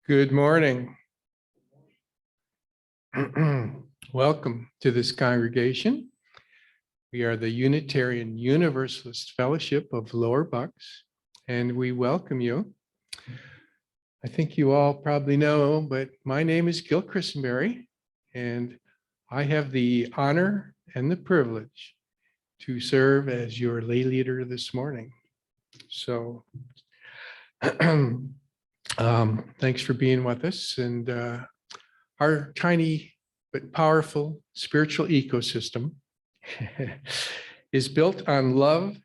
Good morning. Welcome to this congregation. We are the Unitarian Universalist Fellowship of Lower Bucks, and we welcome you. I think you all probably know, but my name is Gil Christenberry, and I have the honor and the privilege to serve as your lay leader this morning. So thanks for being with us. And our tiny but powerful spiritual ecosystem is built on love,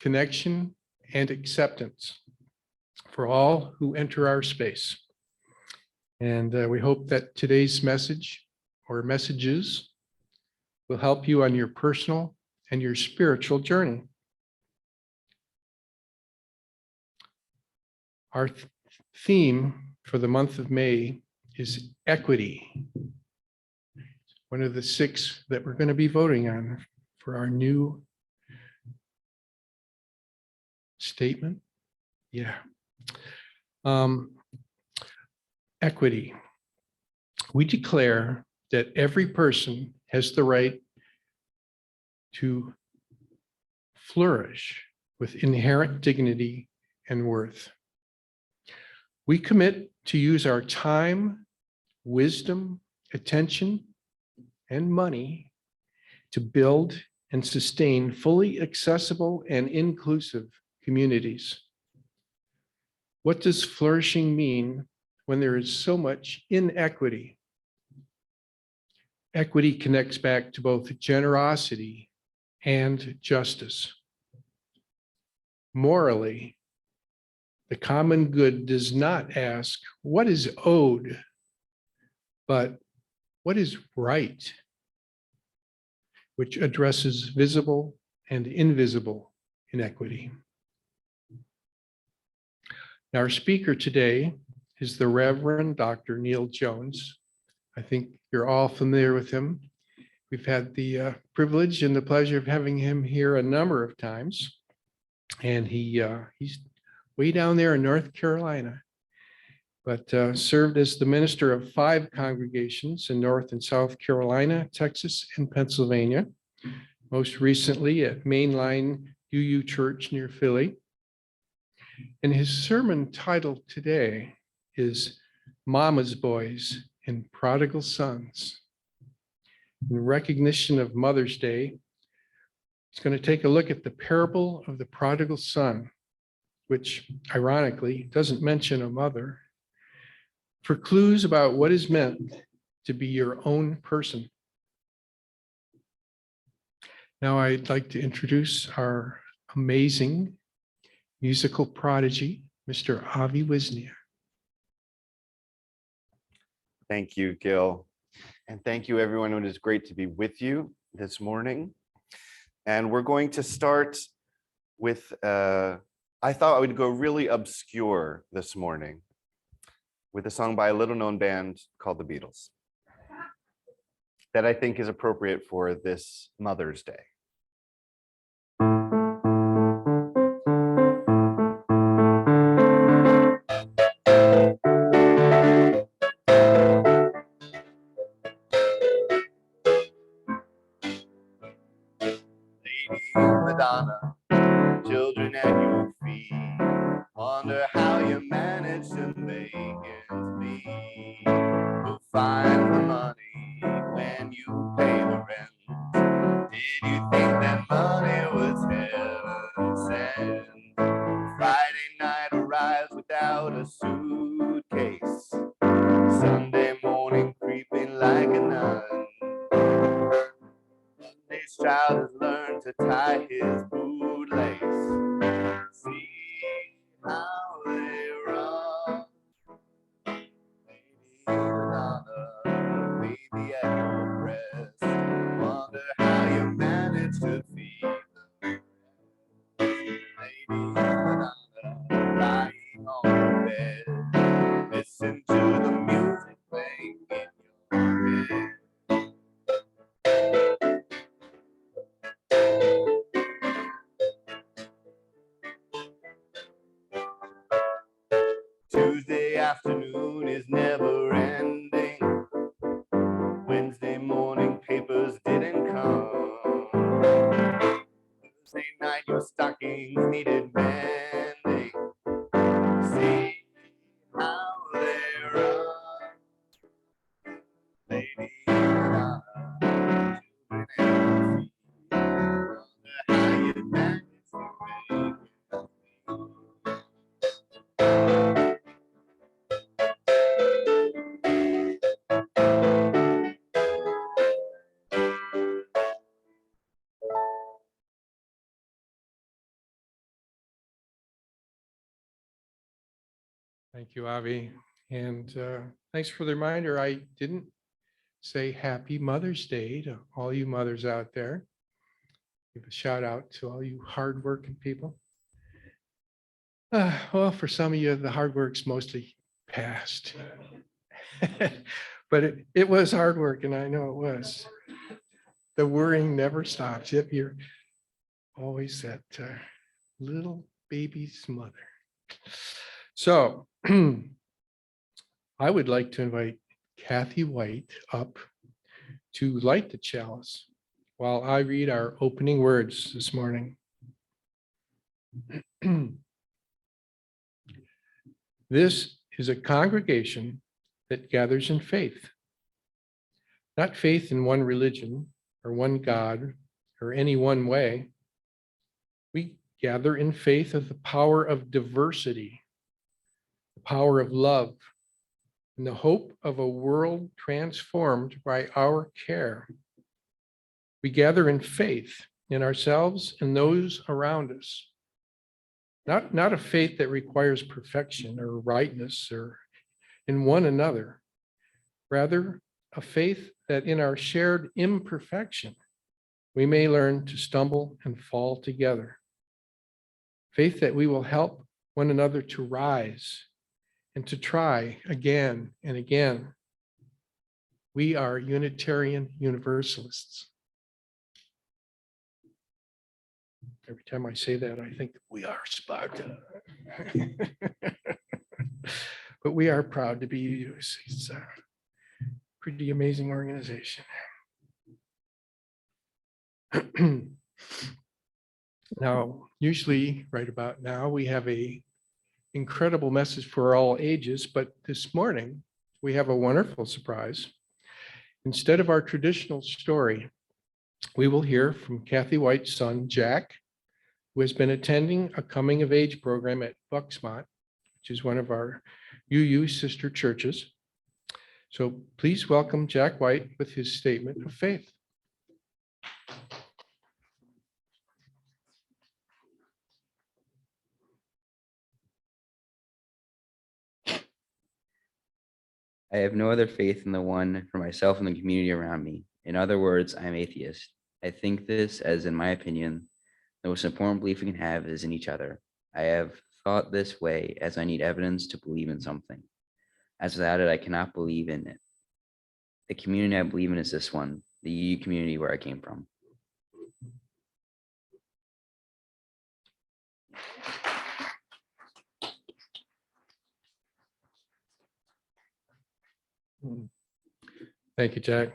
connection, and acceptance for all who enter our space. And we hope that today's message or messages will help you on your personal and your spiritual journey. Our theme for the month of May is equity. One of the 6 that we're going to be voting on for our new statement. Yeah. Equity. We declare that every person has the right to flourish with inherent dignity and worth. We commit to use our time, wisdom, attention, and money to build and sustain fully accessible and inclusive communities. What does flourishing mean when there is so much inequity? Equity connects back to both generosity and justice. Morally, the common good does not ask what is owed, but what is right, which addresses visible and invisible inequity. Our speaker today is the Reverend Dr. Neal Jones. I think you're all familiar with him. We've had the privilege and the pleasure of having him here a number of times. And he's way down there in North Carolina, but served as the minister of 5 congregations in North and South Carolina, Texas, and Pennsylvania. Most recently at Mainline UU Church near Philly. And his sermon title today is Mama's Boys in Prodigal Sons. In recognition of Mother's Day, it's going to take a look at the parable of the prodigal son, which ironically doesn't mention a mother, for clues about what is meant to be your own person. Now I'd like to introduce our amazing musical prodigy, Mr. Avi Wisnia. Thank you, Gil. And thank you, everyone. It is great to be with you this morning. And we're going to start with, I thought I would go really obscure this morning with a song by a little known band called the Beatles that I think is appropriate for this Mother's Day. Madonna, children at your feet, wonder how you manage to make ends meet. Who'll find the money when you pay the rent? Did you think that money was heaven sent? Friday night arrives without a suitcase, Sunday morning creeping like a nun. This child has learned to tie his bootlace. See how they run. Lady Madonna, baby at your breast. Wonder how you manage to feed them. Lady Madonna, lying on the bed. Listen to the music playing in your head. Tuesday afternoon is never ending. Wednesday morning papers didn't come. Thursday night your stockings needed mending. See how they run. Lady Madonna, children at your feet. Wonder how you manage to make it. Thank you, Avi. And thanks for the reminder. I didn't say Happy Mother's Day to all you mothers out there. Give a shout out to all you hardworking people. Well, for some of you, the hard work's mostly past. But it was hard work, and I know it was. The worrying never stops. Yet you're always that little baby's mother. So I would like to invite Kathy White up to light the chalice while I read our opening words this morning. This is a congregation that gathers in faith, not faith in one religion or one God or any one way. We gather in faith of the power of diversity, the power of love, and the hope of a world transformed by our care. We gather in faith in ourselves and those around us. Not a faith that requires perfection or rightness or in one another. Rather, a faith that in our shared imperfection, we may learn to stumble and fall together. Faith that we will help one another to rise and to try again and again. We are Unitarian Universalists. Every time I say that, I think we are Sparta. But we are proud to be UUs. It's a pretty amazing organization. Now, usually right about now, we have a incredible message for all ages, but this morning, we have a wonderful surprise. Instead of our traditional story, we will hear from Kathy White's son, Jack, who has been attending a coming of age program at Bucksmont, which is one of our UU sister churches. So please welcome Jack White with his statement of faith. I have no other faith than the one for myself and the community around me. In other words, I'm atheist. I think this as, in my opinion, the most important belief we can have is in each other. I have thought this way as I need evidence to believe in something. As without it, I cannot believe in it. The community I believe in is this one, the UU community where I came from. Thank you, Jack.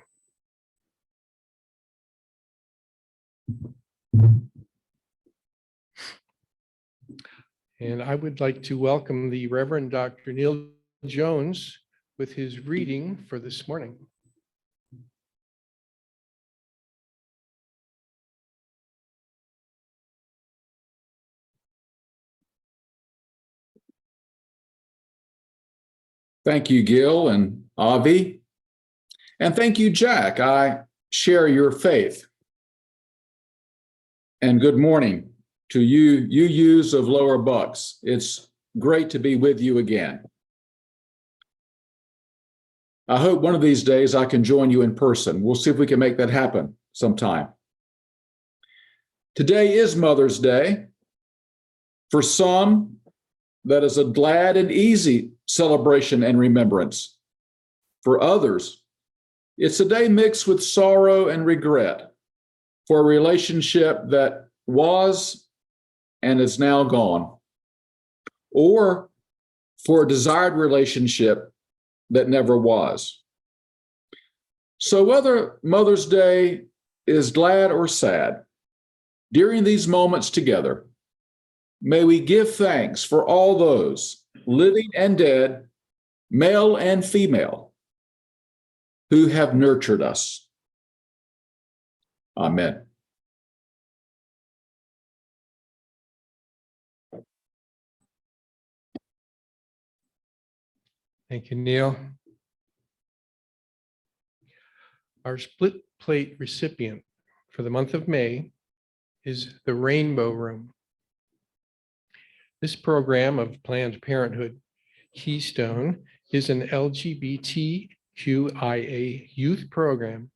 And I would like to welcome the Reverend Dr. Neal Jones with his reading for this morning. Thank you, Gil and Avi. And thank you, Jack. I share your faith. And good morning to you, UUs of Lower Bucks. It's great to be with you again. I hope one of these days I can join you in person. We'll see if we can make that happen sometime. Today is Mother's Day. For some, that is a glad and easy celebration and remembrance. For others, it's a day mixed with sorrow and regret for a relationship that was and is now gone, or for a desired relationship that never was. So whether Mother's Day is glad or sad, during these moments together, may we give thanks for all those, living and dead, male and female, who have nurtured us. Amen. Thank you, Neil. Our split plate recipient for the month of May is the Rainbow Room. This program of Planned Parenthood Keystone is an LGBTQIA youth program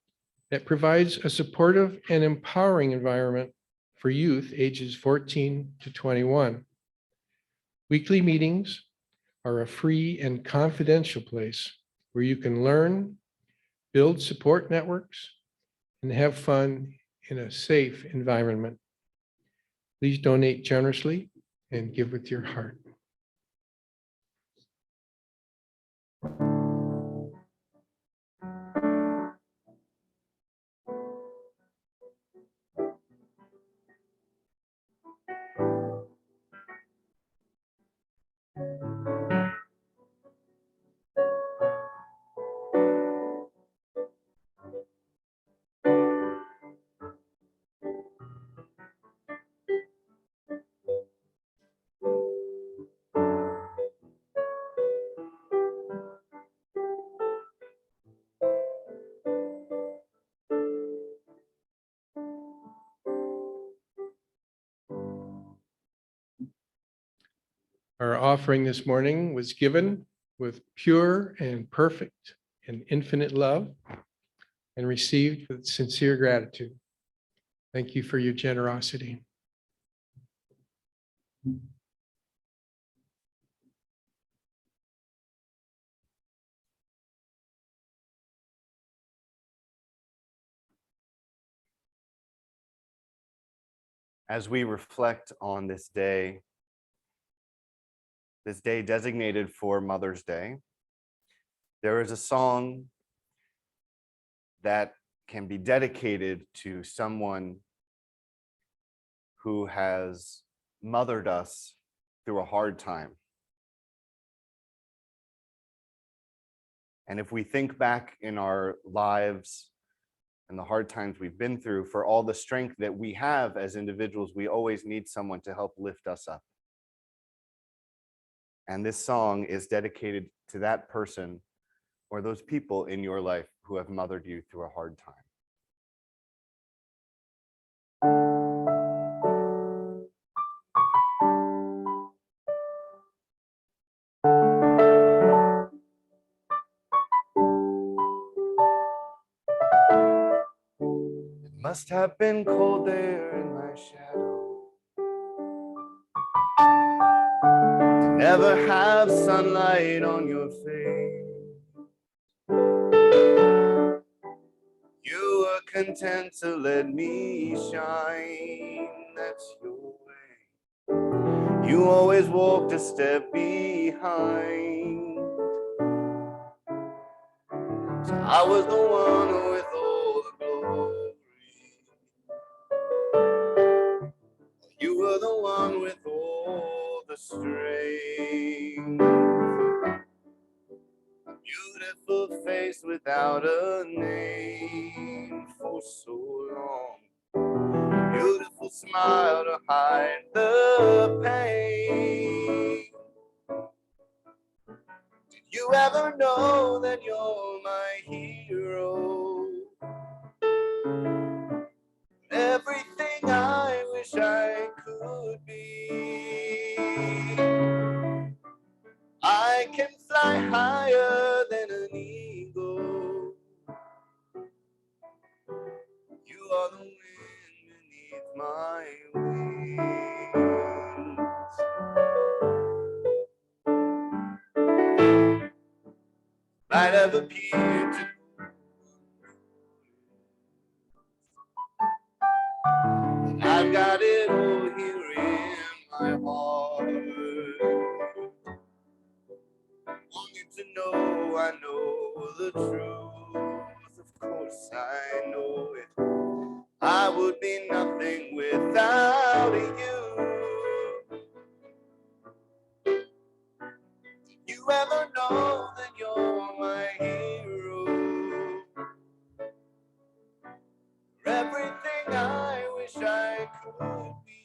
that provides a supportive and empowering environment for youth ages 14 to 21. Weekly meetings are a free and confidential place where you can learn, build support networks, and have fun in a safe environment. Please donate generously and give with your heart. Our offering this morning was given with pure and perfect and infinite love and received with sincere gratitude. Thank you for your generosity. As we reflect on this day designated for Mother's Day, there is a song that can be dedicated to someone who has mothered us through a hard time. And if we think back in our lives and the hard times we've been through, for all the strength that we have as individuals, we always need someone to help lift us up. And this song is dedicated to that person or those people in your life who have mothered you through a hard time. It must have been cold there in my shadow to never have sunlight on your face. You were content to let me shine, that's your way. You always walked a step behind. So I was the one with all the glory. You were the one with all the strength. A beautiful face without a name for so long. Beautiful smile to hide the pain. Did you ever know that you're my hero? Everything I wish I could be. I can fly higher than an eagle. You are the wind beneath my wings. Might have appeared to but I've got it all here in my heart. Want you to know I know the truth. Of course I know it. I would be nothing without you. Did you ever know that you're my hero? Everything I wish I could be.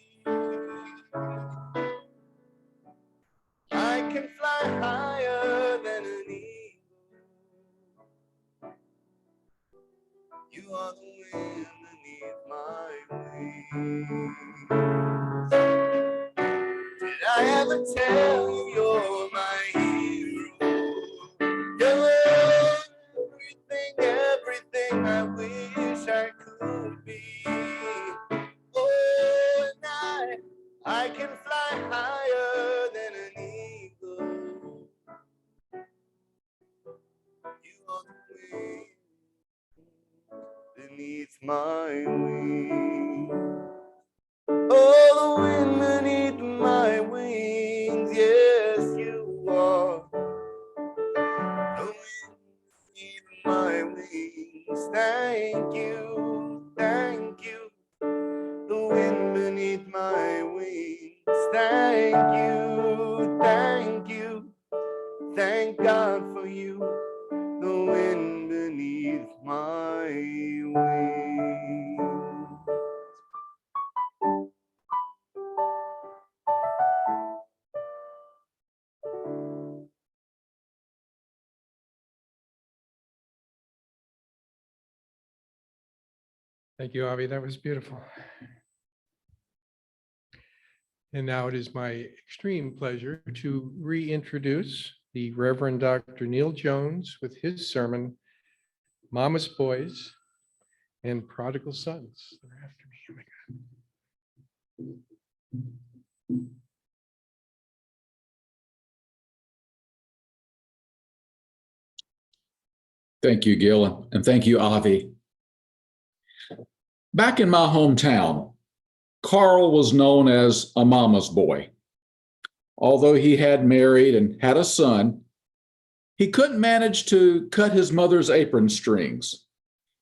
I can fly higher than an eagle. You are the wind beneath my wings. Did I ever tell you you're my hero? You're everything, everything I wish I could be. Oh, and I can fly higher than an eagle. You are the wind beneath my wings. Oh, the wind beneath my wings. Yes, you are. The wind beneath my wings. Thank you, thank you. The wind beneath my wings. Thank you, thank you. Thank God for you. The wind beneath my wings. Thank you, Avi. That was beautiful. And now it is my extreme pleasure to reintroduce the Reverend Dr. Neal Jones with his sermon, Mama's Boys and Prodigal Sons. They're after me. Oh my God. Thank you, Gil, and thank you, Avi. Back in my hometown, Carl was known as a mama's boy. Although he had married and had a son, he couldn't manage to cut his mother's apron strings.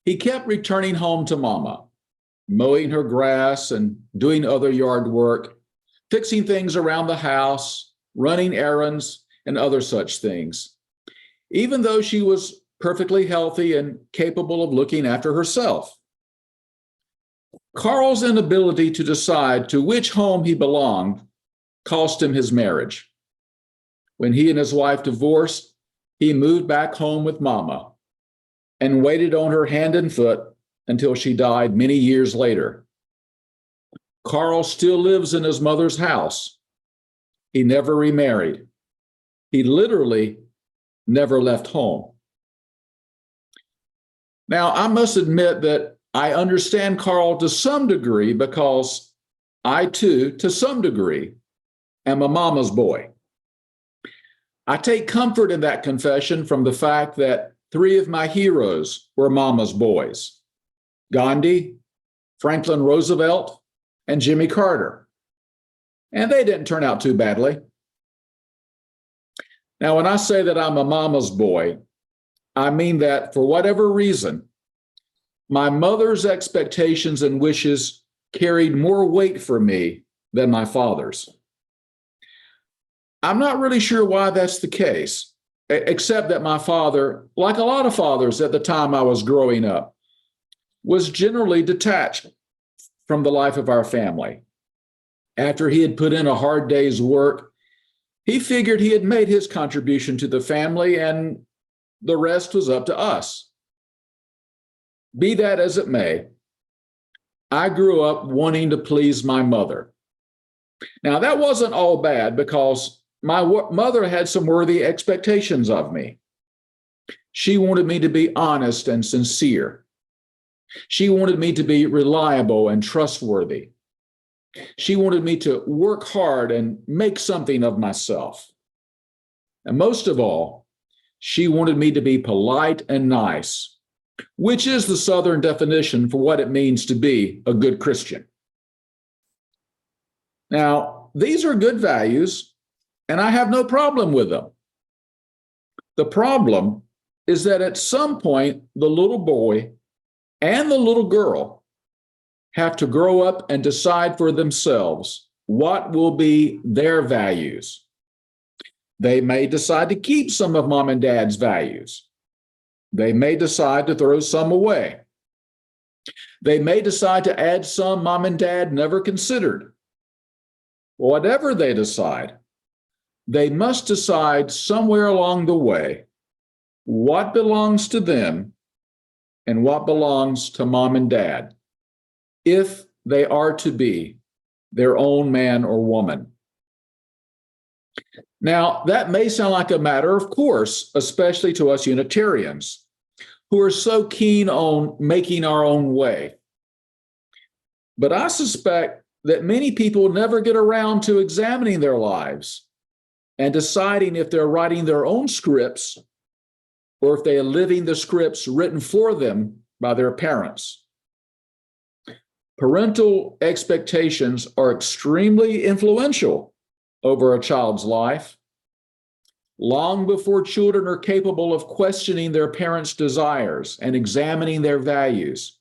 He kept returning home to mama, mowing her grass and doing other yard work, fixing things around the house, running errands, and other such things. even though she was perfectly healthy and capable of looking after herself. Carl's inability to decide to which home he belonged cost him his marriage. When he and his wife divorced, he moved back home with Mama and waited on her hand and foot until she died many years later. Carl still lives in his mother's house. He never remarried. He literally never left home. Now, I must admit that I understand Carl to some degree because I too, to some degree, am a mama's boy. I take comfort in that confession from the fact that 3 of my heroes were mama's boys: Gandhi, Franklin Roosevelt, and Jimmy Carter. And they didn't turn out too badly. Now, when I say that I'm a mama's boy, I mean that for whatever reason, my mother's expectations and wishes carried more weight for me than my father's. I'm not really sure why that's the case, except that my father, like a lot of fathers at the time I was growing up, was generally detached from the life of our family. After he had put in a hard day's work, he figured he had made his contribution to the family and the rest was up to us. Be that as it may, I grew up wanting to please my mother. Now, that wasn't all bad because my mother had some worthy expectations of me. She wanted me to be honest and sincere. She wanted me to be reliable and trustworthy. She wanted me to work hard and make something of myself. And most of all, she wanted me to be polite and nice, which is the Southern definition for what it means to be a good Christian. Now, these are good values, and I have no problem with them. The problem is that at some point, the little boy and the little girl have to grow up and decide for themselves what will be their values. They may decide to keep some of mom and dad's values. They may decide to throw some away. They may decide to add some mom and dad never considered. Whatever they decide, they must decide somewhere along the way what belongs to them and what belongs to mom and dad, if they are to be their own man or woman. Now, that may sound like a matter of course, especially to us Unitarians, who are so keen on making our own way. But I suspect that many people never get around to examining their lives and deciding if they're writing their own scripts or if they are living the scripts written for them by their parents. Parental expectations are extremely influential over a child's life. Long before children are capable of questioning their parents' desires and examining their values,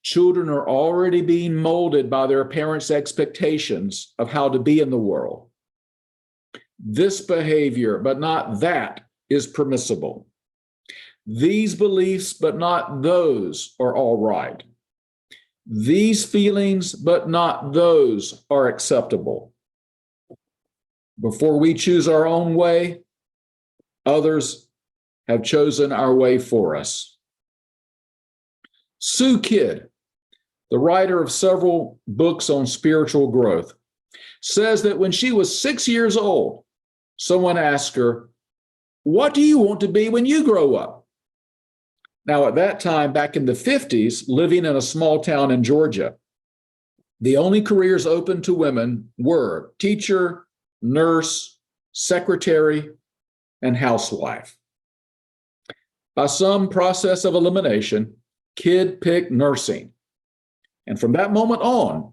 children are already being molded by their parents' expectations of how to be in the world. This behavior, but not that, is permissible. These beliefs, but not those, are all right. These feelings, but not those, are acceptable. Before we choose our own way, others have chosen our way for us. Sue Kidd, the writer of several books on spiritual growth, says that when she was 6 years old, someone asked her, "What do you want to be when you grow up?" Now, at that time, back in the 50s, living in a small town in Georgia, the only careers open to women were teacher, nurse, secretary, and housewife. By some process of elimination, Kidd picked nursing. And from that moment on,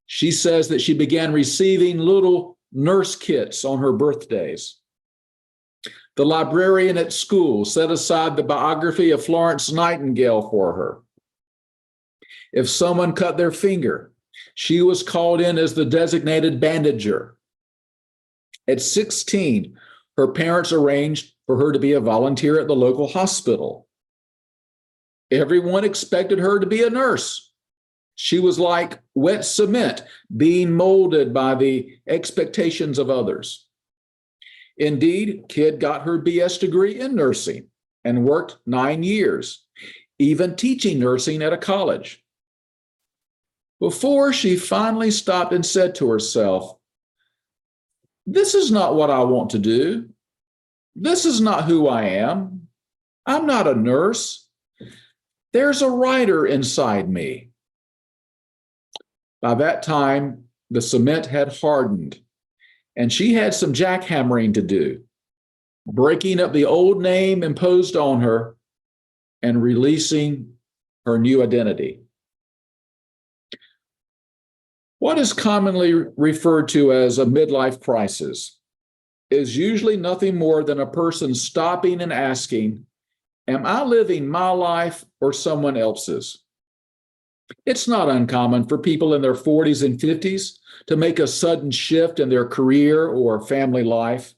she says that she began receiving little nurse kits on her birthdays. The librarian at school set aside the biography of Florence Nightingale for her. If someone cut their finger, she was called in as the designated bandager. At 16, Her parents arranged for her to be a volunteer at the local hospital. Everyone expected her to be a nurse. She was like wet cement being molded by the expectations of others. Indeed, Kid got her BS degree in nursing and worked 9 years, even teaching nursing at a college. Before she finally stopped and said to herself, "This is not what I want to do. This is not who I am. I'm not a nurse. There's a writer inside me." By that time, the cement had hardened, and she had some jackhammering to do, breaking up the old name imposed on her and releasing her new identity. What is commonly referred to as a midlife crisis is usually nothing more than a person stopping and asking, "Am I living my life or someone else's?" It's not uncommon for people in their 40s and 50s to make a sudden shift in their career or family life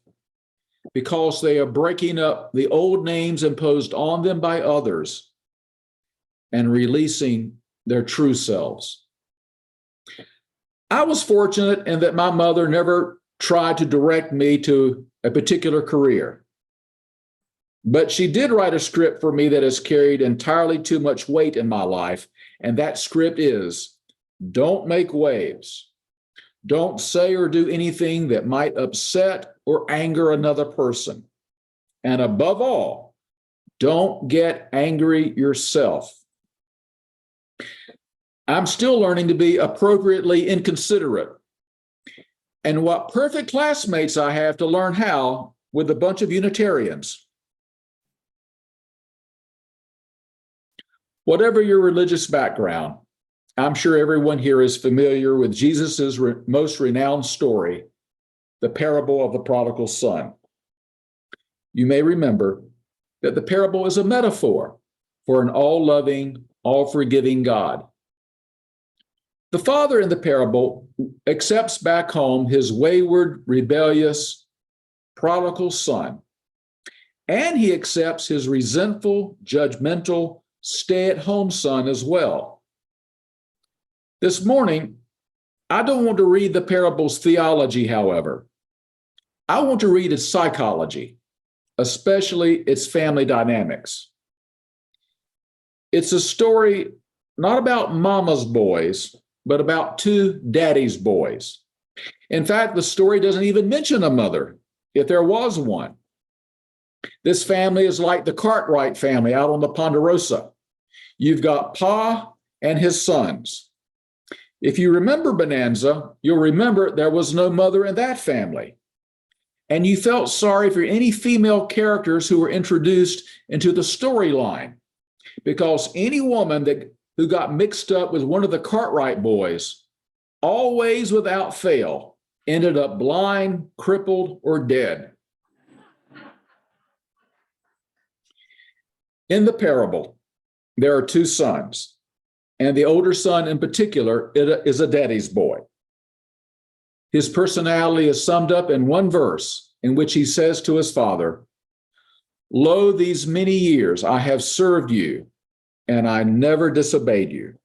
because they are breaking up the old names imposed on them by others and releasing their true selves. I was fortunate in that my mother never tried to direct me to a particular career, but she did write a script for me that has carried entirely too much weight in my life, and that script is: don't make waves. Don't say or do anything that might upset or anger another person. And above all, don't get angry yourself. I'm still learning to be appropriately inconsiderate. And what perfect classmates I have to learn how with a bunch of Unitarians. Whatever your religious background, I'm sure everyone here is familiar with Jesus's most renowned story, the parable of the prodigal son. You may remember that the parable is a metaphor for an all-loving, all-forgiving God. The father in the parable accepts back home his wayward, rebellious, prodigal son, and he accepts his resentful, judgmental, stay-at-home son as well. This morning, I don't want to read the parable's theology, however. I want to read its psychology, especially its family dynamics. It's a story not about mama's boys, but about two daddy's boys. In fact, the story doesn't even mention a mother, if there was one. This family is like the Cartwright family out on the Ponderosa. You've got Pa and his sons. If you remember Bonanza, you'll remember there was no mother in that family. And you felt sorry for any female characters who were introduced into the storyline, because any woman who got mixed up with one of the Cartwright boys, always without fail, ended up blind, crippled, or dead. In the parable, there are two sons, and the older son in particular is a daddy's boy. His personality is summed up in one verse in which he says to his father, "Lo, these many years I have served you, and I never disobeyed you."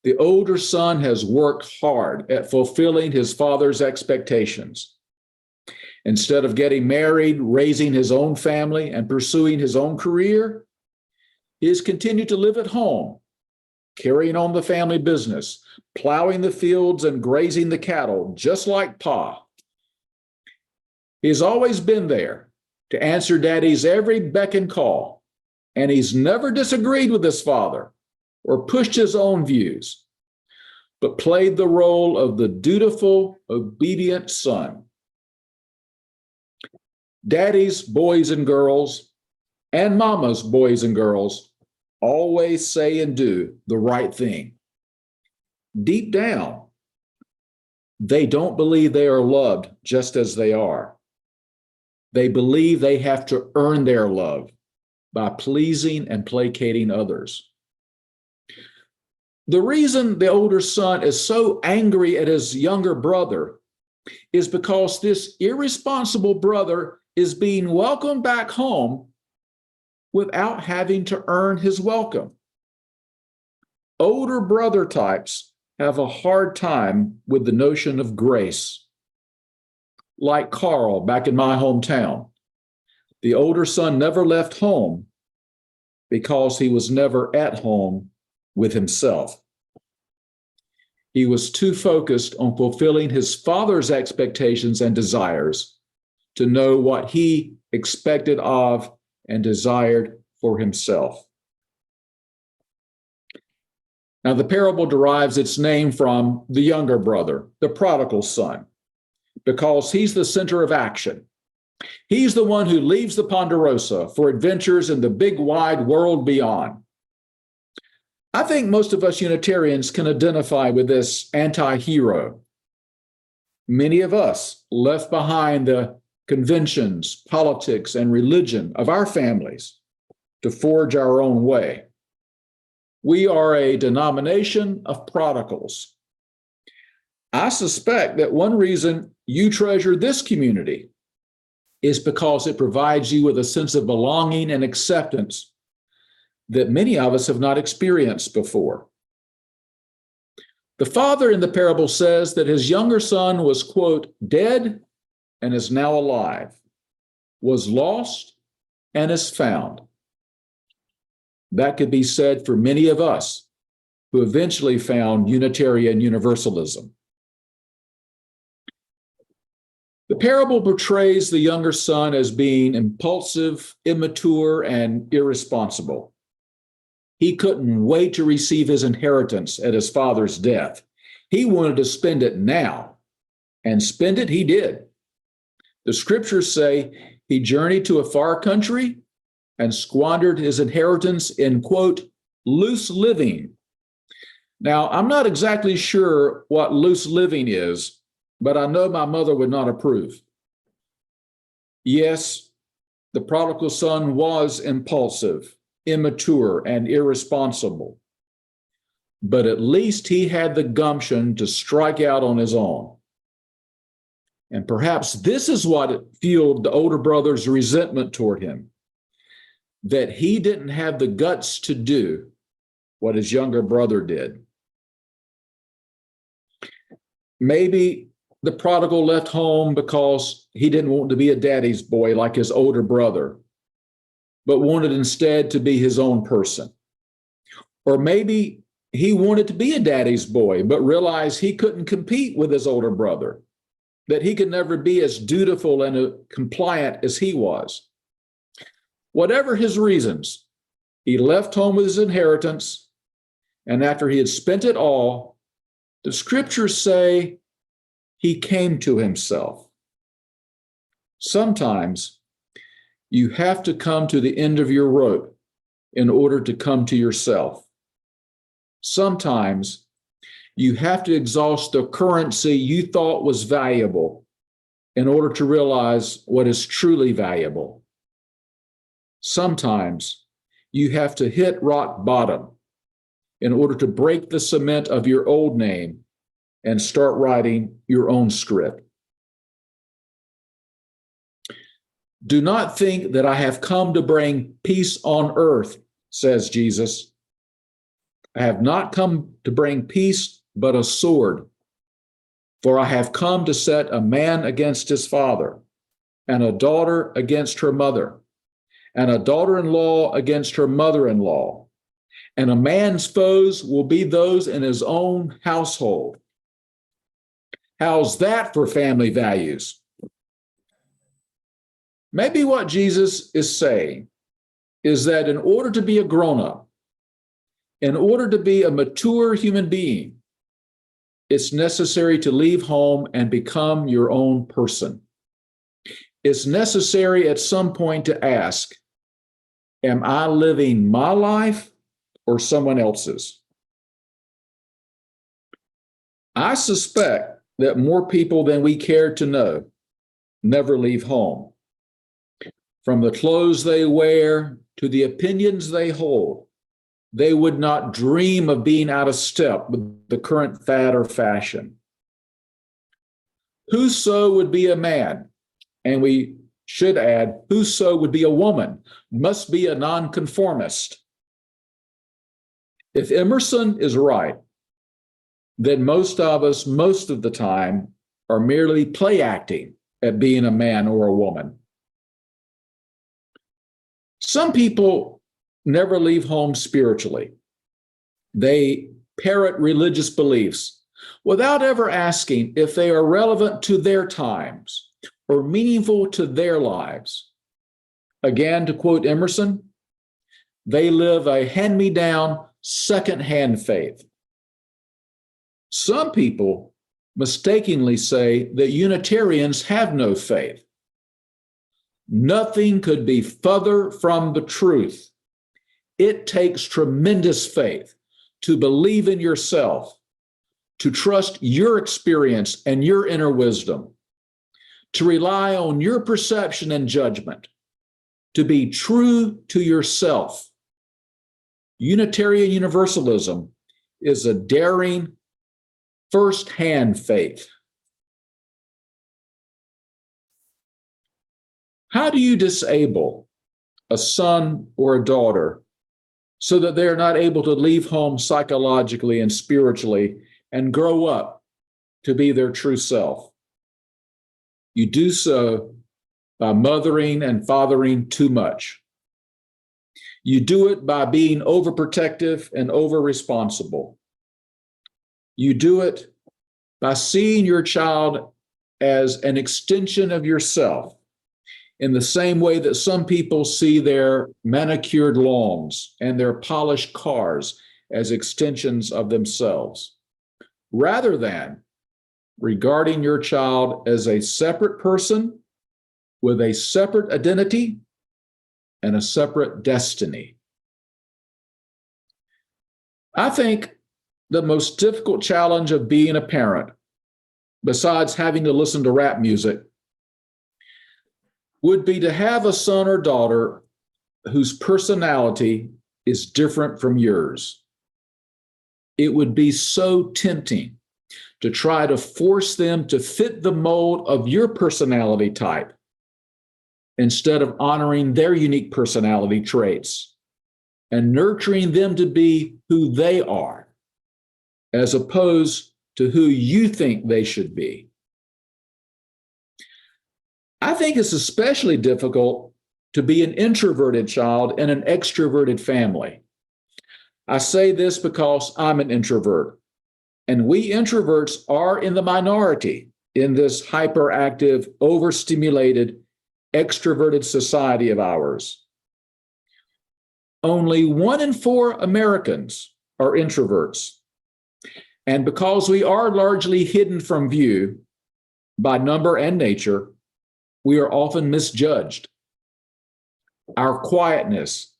The older son has worked hard at fulfilling his father's expectations. Instead of getting married, raising his own family, and pursuing his own career, he has continued to live at home, carrying on the family business, plowing the fields and grazing the cattle, just like Pa. He's always been there to answer Daddy's every beck and call, and he's never disagreed with his father or pushed his own views, but played the role of the dutiful, obedient son. Daddy's boys and girls and Mama's boys and girls always say and do the right thing. Deep down, they don't believe they are loved just as they are. They believe they have to earn their love by pleasing and placating others. The reason the older son is so angry at his younger brother is because this irresponsible brother is being welcomed back home without having to earn his welcome. Older brother types have a hard time with the notion of grace. Like Carl back in my hometown, the older son never left home because he was never at home with himself. He was too focused on fulfilling his father's expectations and desires to know what he expected of and desired for himself. Now, the parable derives its name from the younger brother, the prodigal son, because he's the center of action. He's the one who leaves the Ponderosa for adventures in the big wide world beyond. I think most of us Unitarians can identify with this anti-hero. Many of us left behind the conventions, politics, and religion of our families to forge our own way. We are a denomination of prodigals. I suspect that one reason you treasure this community is because it provides you with a sense of belonging and acceptance that many of us have not experienced before. The father in the parable says that his younger son was, quote, dead and is now alive, was lost and is found. That could be said for many of us who eventually found Unitarian Universalism. The parable portrays the younger son as being impulsive, immature, and irresponsible. He couldn't wait to receive his inheritance at his father's death. He wanted to spend it now, and spend it he did. The scriptures say he journeyed to a far country and squandered his inheritance in, quote, loose living. Now, I'm not exactly sure what loose living is, but I know my mother would not approve. Yes, the prodigal son was impulsive, immature, and irresponsible, but at least he had the gumption to strike out on his own. And perhaps this is what fueled the older brother's resentment toward him, that he didn't have the guts to do what his younger brother did. Maybe the prodigal left home because he didn't want to be a daddy's boy like his older brother, but wanted instead to be his own person. Or maybe he wanted to be a daddy's boy, but realized he couldn't compete with his older brother, that he could never be as dutiful and compliant as he was. Whatever his reasons, he left home with his inheritance, and after he had spent it all, the scriptures say he came to himself. Sometimes you have to come to the end of your rope in order to come to yourself. Sometimes you have to exhaust the currency you thought was valuable in order to realize what is truly valuable. Sometimes you have to hit rock bottom in order to break the cement of your old name and start writing your own script. Do not think that I have come to bring peace on earth, says Jesus. I have not come to bring peace, but a sword. For I have come to set a man against his father, and a daughter against her mother, and a daughter-in-law against her mother-in-law. And a man's foes will be those in his own household. How's that for family values? Maybe what Jesus is saying is that in order to be a grown-up, in order to be a mature human being, it's necessary to leave home and become your own person. It's necessary at some point to ask, am I living my life or someone else's? I suspect that more people than we care to know never leave home. From the clothes they wear to the opinions they hold, they would not dream of being out of step with the current fad or fashion. Whoso would be a man, and we should add, whoso would be a woman, must be a nonconformist. If Emerson is right, then most of us, most of the time, are merely play acting at being a man or a woman. Some people never leave home spiritually. They parrot religious beliefs without ever asking if they are relevant to their times or meaningful to their lives. Again, to quote Emerson, they live a hand-me-down, second-hand faith. Some people mistakenly say that Unitarians have no faith. Nothing could be further from the truth. It takes tremendous faith to believe in yourself, to trust your experience and your inner wisdom, to rely on your perception and judgment, to be true to yourself. Unitarian Universalism is a daring, first-hand faith. How do you disable a son or a daughter so that they are not able to leave home psychologically and spiritually and grow up to be their true self? You do so by mothering and fathering too much. You do it by being overprotective and over-responsible. You do it by seeing your child as an extension of yourself, in the same way that some people see their manicured lawns and their polished cars as extensions of themselves, rather than regarding your child as a separate person with a separate identity and a separate destiny. I think the most difficult challenge of being a parent, besides having to listen to rap music, would be to have a son or daughter whose personality is different from yours. It would be so tempting to try to force them to fit the mold of your personality type instead of honoring their unique personality traits and nurturing them to be who they are, as opposed to who you think they should be. I think it's especially difficult to be an introverted child in an extroverted family. I say this because I'm an introvert, and we introverts are in the minority in this hyperactive, overstimulated, extroverted society of ours. Only 1 in 4 Americans are introverts. And because we are largely hidden from view by number and nature, we are often misjudged. Our quietness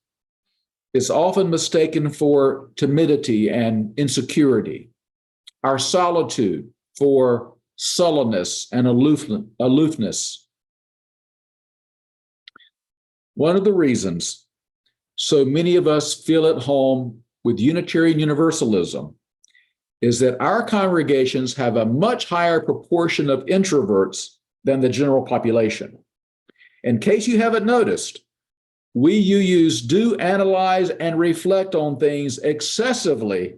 is often mistaken for timidity and insecurity, our solitude for sullenness and aloofness. One of the reasons so many of us feel at home with Unitarian Universalism is that our congregations have a much higher proportion of introverts than the general population. In case you haven't noticed, we UUs do analyze and reflect on things excessively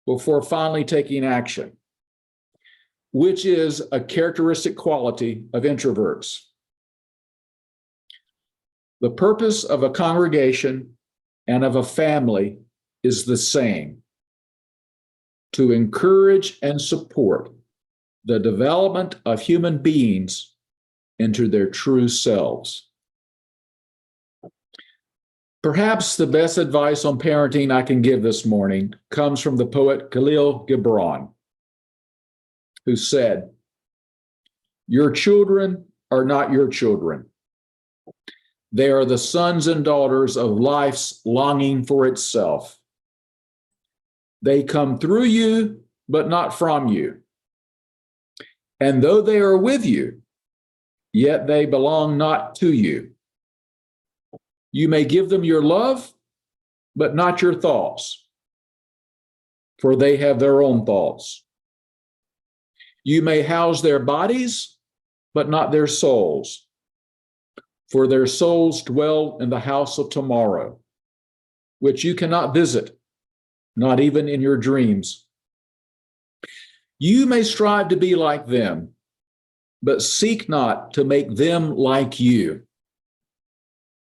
before finally taking action, which is a characteristic quality of introverts. The purpose of a congregation and of a family is the same: to encourage and support the development of human beings into their true selves. Perhaps the best advice on parenting I can give this morning comes from the poet Khalil Gibran, who said, "Your children are not your children. They are the sons and daughters of life's longing for itself. They come through you, but not from you. And though they are with you, yet they belong not to you. You may give them your love, but not your thoughts, for they have their own thoughts. You may house their bodies, but not their souls. For their souls dwell in the house of tomorrow, which you cannot visit, not even in your dreams. You may strive to be like them, but seek not to make them like you.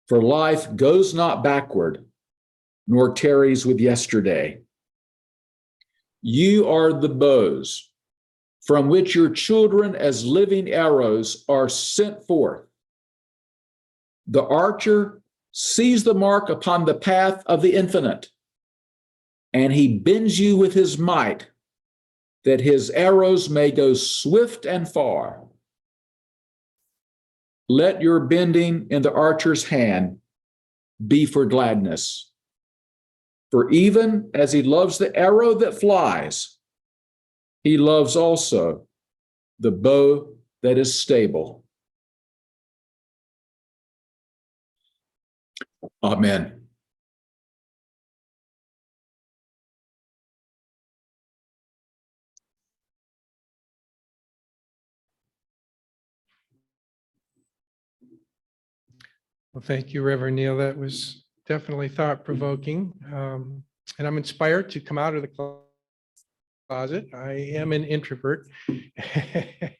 For life goes not backward, nor tarries with yesterday. You are the bows from which your children as living arrows are sent forth. The archer sees the mark upon the path of the infinite, and he bends you with his might, that his arrows may go swift and far. Let your bending in the archer's hand be for gladness. For even as he loves the arrow that flies, he loves also the bow that is stable. Amen. Well, thank you, Reverend Neal. That was definitely thought-provoking. And I'm inspired to come out of the closet. I am an introvert. I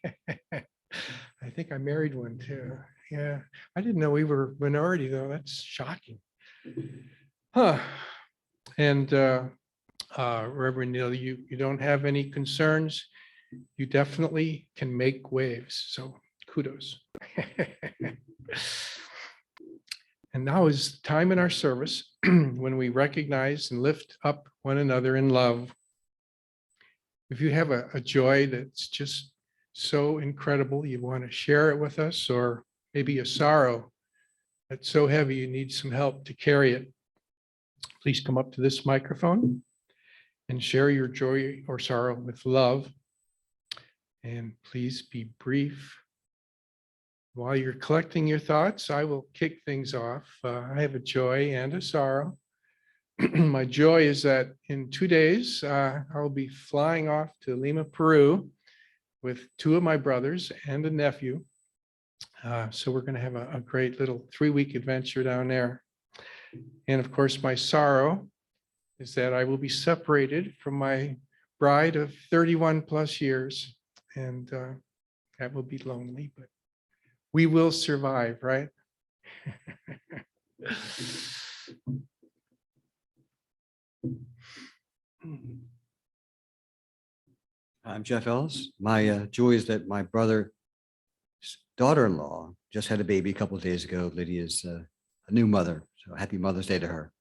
think I married one too. Yeah, I didn't know we were minority though. That's shocking. Huh. And Reverend Neal, you don't have any concerns. You definitely can make waves. So kudos. And now is the time in our service when we recognize and lift up one another in love. If you have a joy that's just so incredible, you want to share it with us, or maybe a sorrow that's so heavy you need some help to carry it, please come up to this microphone and share your joy or sorrow with love. And please be brief. While you're collecting your thoughts, I will kick things off. I have a joy and a sorrow. My joy is that in 2 days, I'll be flying off to Lima, Peru with 2 of my brothers and a nephew. So we're going to have a great little 3-week adventure down there. And of course, my sorrow is that I will be separated from my bride of 31 plus years. And that will be lonely, but we will survive, right? I'm Jeff Ellis. My joy is that my brother's daughter-in-law just had a baby a couple of days ago. Lydia's a new mother, so happy Mother's Day to her.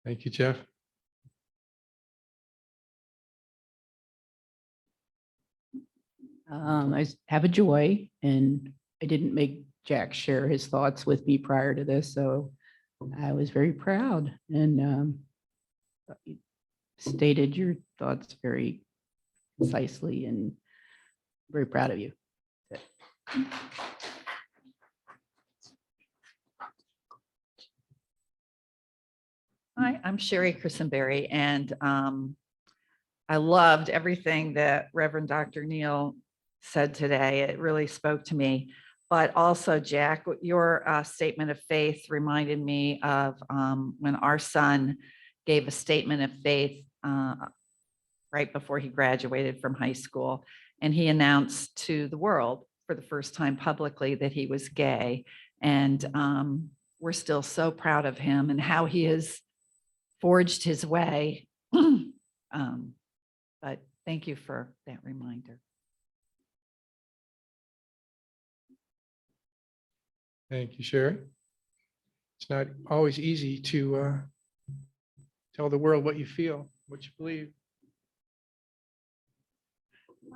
Thank you, Jeff. I have a joy, and I didn't make Jack share his thoughts with me prior to this, so I was very proud, and you stated your thoughts very concisely, and very proud of you. Hi, I'm Sherry Christenberry, and I loved everything that Reverend Dr. Neal said today. It really spoke to me. But also, Jack, your statement of faith reminded me of when our son gave a statement of faith right before he graduated from high school. And he announced to the world for the first time publicly that he was gay. And we're still so proud of him and how he has forged his way. But thank you for that reminder. Thank you, Sherry. It's not always easy to tell the world what you feel, what you believe.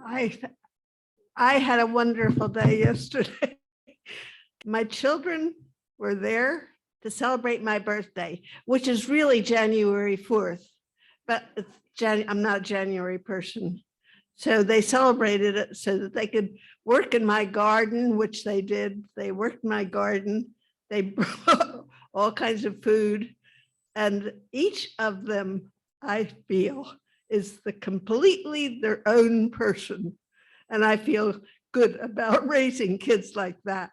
I had a wonderful day yesterday. My children were there to celebrate my birthday, which is really January 4th, but I'm not a January person. So they celebrated it so that they could work in my garden, which they did. They worked in my garden. They brought all kinds of food. And each of them, I feel, is completely their own person. And I feel good about raising kids like that.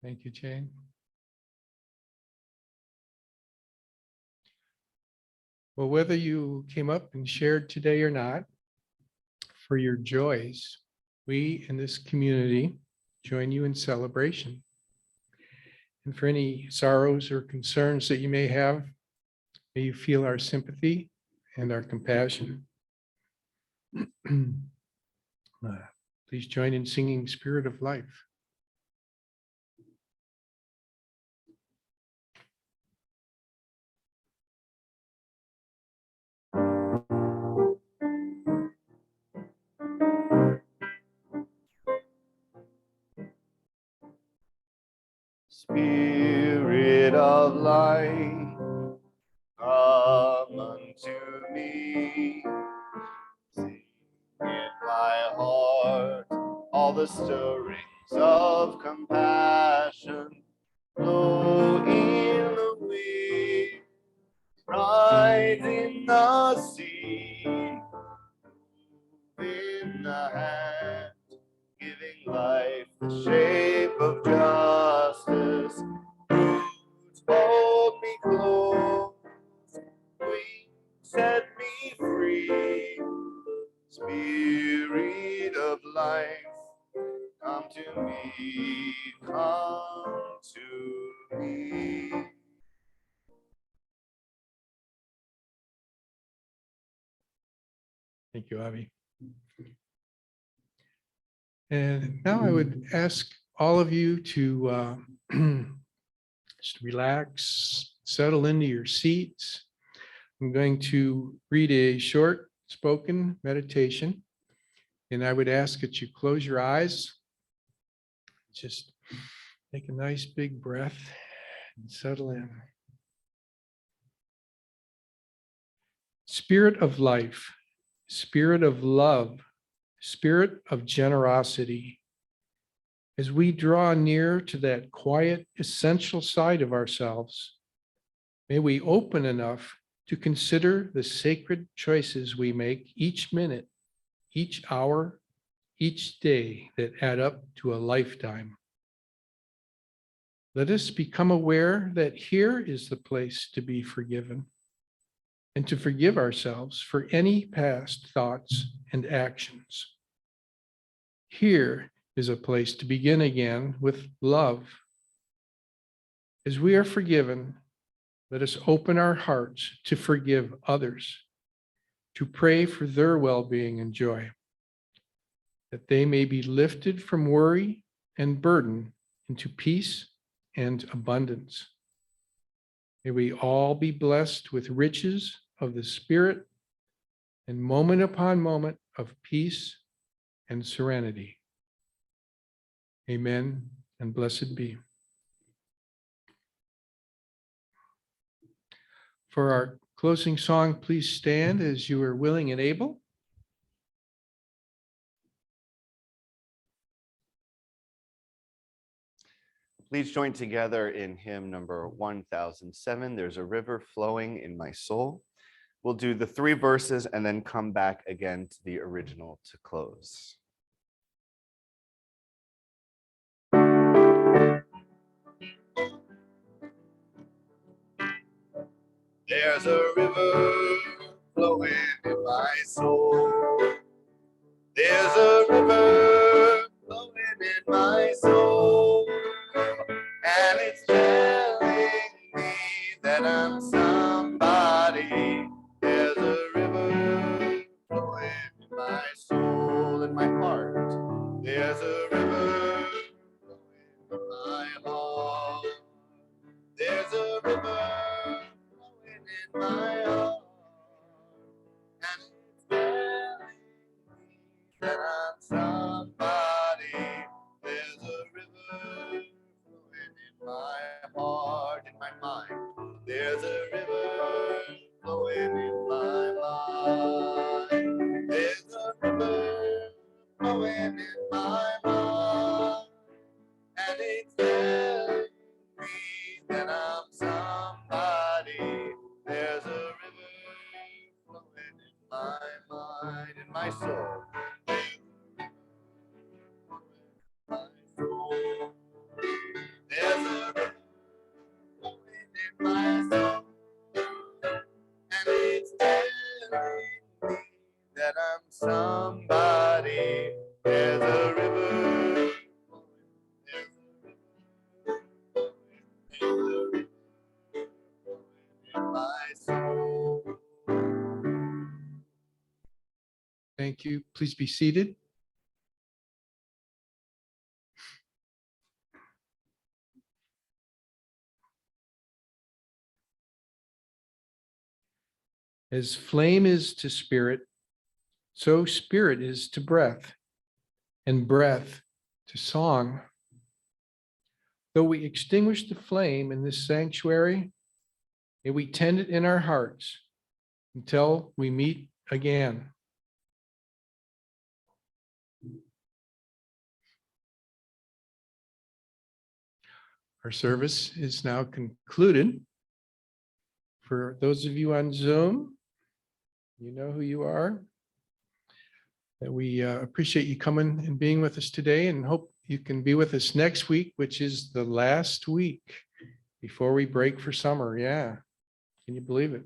Thank you, Jane. Well, whether you came up and shared today or not, for your joys, we in this community join you in celebration. And for any sorrows or concerns that you may have, may you feel our sympathy and our compassion. Please join in singing Spirit of Life. Spirit of light, come unto me. Sing in my heart all the stirrings of compassion. Blow in the wind, rise in the sea, move in the hand, giving life the shape of justice. Roots hold me close, wings set me free. Spirit of life, come to me, come to me. Thank you, Avi. And now I would ask all of you to just relax, settle into your seats. I'm going to read a short spoken meditation, and I would ask that you close your eyes. Just take a nice big breath and settle in. Spirit of life, spirit of love, spirit of generosity. As we draw near to that quiet, essential side of ourselves, may we open enough to consider the sacred choices we make each minute, each hour, each day that add up to a lifetime. Let us become aware that here is the place to be forgiven and to forgive ourselves for any past thoughts and actions. Here is a place to begin again with love. As we are forgiven, let us open our hearts to forgive others, to pray for their well-being and joy, that they may be lifted from worry and burden into peace and abundance. May we all be blessed with riches of the Spirit and moment upon moment of peace and serenity. Amen and blessed be. For our closing song, please stand as you are willing and able. Please join together in hymn number 1007. There's a river flowing in my soul. We'll do the 3 verses and then come back again to the original to close. There's a river flowing in my soul. There's a river flowing in my soul. And it's telling me that I'm somebody. There's a river flowing in my soul and my heart. There's a river flowing in my heart. There's a river flowing in my heart. And it's telling me that I'm somebody. There's a river flowing in my heart, in my mind. There's a river flowing in my mind. There's a river flowing in my mind, and it's telling me that I'm somebody. There's a river flowing in my mind, in my soul. My soul. There's a river flowing in my soul, and it's telling me that I'm somebody. There's a river. There's a river in my soul. Thank you. Please be seated. As flame is to spirit, so spirit is to breath, and breath to song. Though we extinguish the flame in this sanctuary, may we tend it in our hearts until we meet again. Our service is now concluded. For those of you on Zoom, you know who you are. That we appreciate you coming and being with us today, and hope you can be with us next week, which is the last week before we break for summer. Yeah. Can you believe it?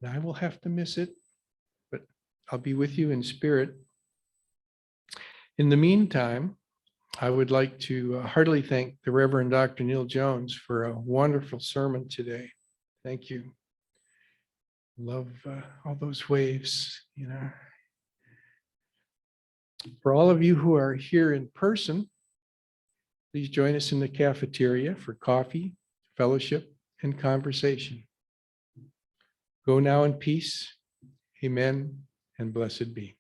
And I will have to miss it, but I'll be with you in spirit. In the meantime, I would like to heartily thank the Reverend Dr. Neal Jones for a wonderful sermon today. Thank you. Love all those waves, you know. For all of you who are here in person, please join us in the cafeteria for coffee, fellowship, and conversation. Go now in peace. Amen and blessed be.